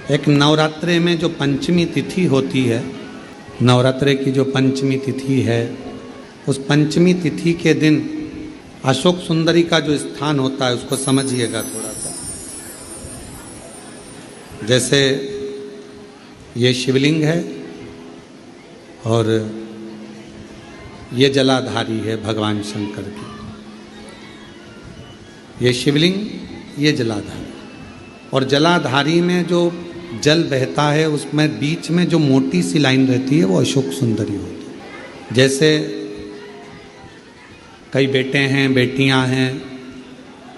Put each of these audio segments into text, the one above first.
एक नवरात्रे में जो पंचमी तिथि होती है, नवरात्रे की जो पंचमी तिथि है, उस पंचमी तिथि के दिन अशोक सुंदरी का जो स्थान होता है उसको समझिएगा थोड़ा सा। जैसे ये शिवलिंग है और ये जलाधारी है भगवान शंकर की। ये शिवलिंग, ये जलाधारी, और जलाधारी में जो जल बहता है उसमें बीच में जो मोटी सी लाइन रहती है वो अशोक सुंदरी होती है। जैसे कई बेटे हैं, बेटियां हैं,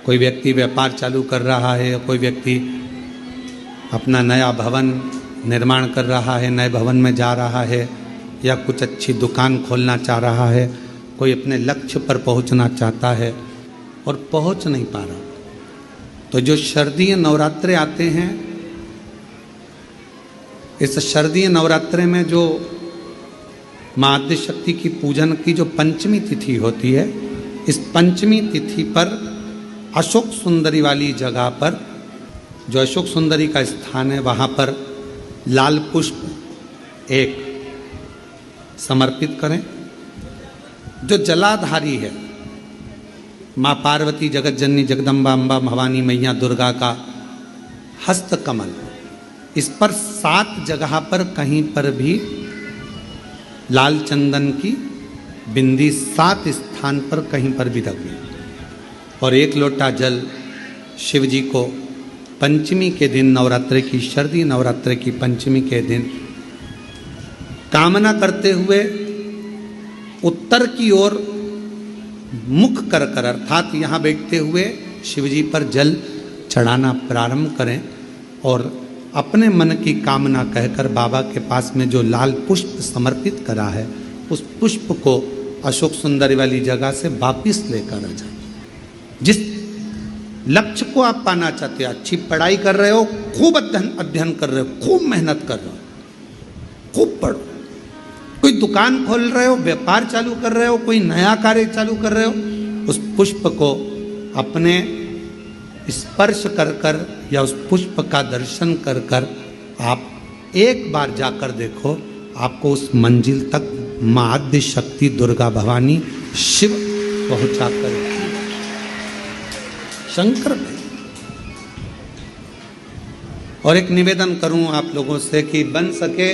कोई व्यक्ति व्यापार चालू कर रहा है, कोई व्यक्ति अपना नया भवन निर्माण कर रहा है, नए भवन में जा रहा है, या कुछ अच्छी दुकान खोलना चाह रहा है, कोई अपने लक्ष्य पर पहुंचना चाहता है और पहुंच नहीं पा रहा। तो जो शारदीय नवरात्रे आते हैं, इस शारदीय नवरात्रे में जो माँ आद्य शक्ति की पूजन की जो पंचमी तिथि होती है, इस पंचमी तिथि पर अशोक सुंदरी वाली जगह पर, जो अशोक सुंदरी का स्थान है, वहाँ पर लाल पुष्प एक समर्पित करें। जो जलाधारी है, माँ पार्वती, जगत जननी, जगदम्बा, अम्बा, भवानी, मैया दुर्गा का हस्त कमल, इस पर 7 जगह पर कहीं पर भी लाल चंदन की बिंदी 7 स्थान पर कहीं पर भी रखी, और 1 लोटा जल शिव जी को पंचमी के दिन, नवरात्रि की, शारदीय नवरात्रि की पंचमी के दिन कामना करते हुए उत्तर की ओर मुख कर कर, अर्थात यहाँ बैठते हुए शिव जी पर जल चढ़ाना प्रारंभ करें और अपने मन की कामना कहकर बाबा के पास में जो लाल पुष्प समर्पित करा है, उस पुष्प को अशोक सुंदरी वाली जगह से वापिस लेकर आ जाए। जिस लक्ष्य को आप पाना चाहते हो, अच्छी पढ़ाई कर रहे हो, खूब अध्ययन कर रहे हो, खूब मेहनत कर रहे हो, खूब पढ़ो, कोई दुकान खोल रहे हो, व्यापार चालू कर रहे हो, कोई नया कार्य चालू कर रहे हो, उस पुष्प को अपने स्पर्श कर कर या उस पुष्प का दर्शन कर कर आप एक बार जाकर देखो, आपको उस मंजिल तक माँ आद्य शक्ति दुर्गा भवानी शिव पहुंचा कर शंकर भाई। और एक निवेदन करूं आप लोगों से कि बन सके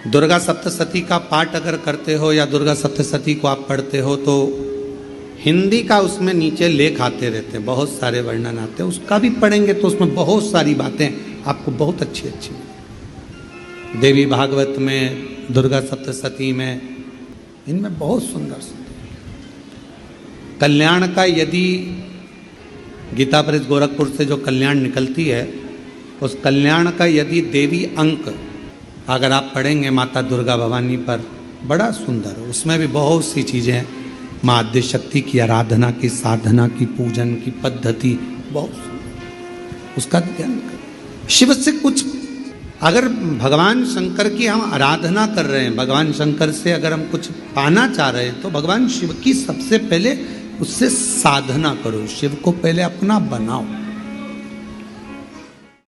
दुर्गा सप्तशती का पाठ अगर करते हो या दुर्गा सप्तशती को आप पढ़ते हो तो हिंदी का उसमें नीचे लेख आते रहते हैं, बहुत सारे वर्णन आते हैं, उसका भी पढ़ेंगे तो उसमें बहुत सारी बातें आपको बहुत अच्छी अच्छी, देवी भागवत में, दुर्गा सप्तशती में, इनमें बहुत सुंदर सुंदर कल्याण का, यदि गीता प्रेस गोरखपुर से जो कल्याण निकलती है, उस कल्याण का यदि देवी अंक अगर आप पढ़ेंगे माता दुर्गा भवानी पर, बड़ा सुंदर, उसमें भी बहुत सी चीज़ें माँ आद्य शक्ति की आराधना की, साधना की, पूजन की पद्धति बहुत सुंदर, उसका ध्यान करें। शिव से कुछ, अगर भगवान शंकर की हम आराधना कर रहे हैं, भगवान शंकर से अगर हम कुछ पाना चाह रहे हैं, तो भगवान शिव की सबसे पहले उससे साधना करो, शिव को पहले अपना बनाओ।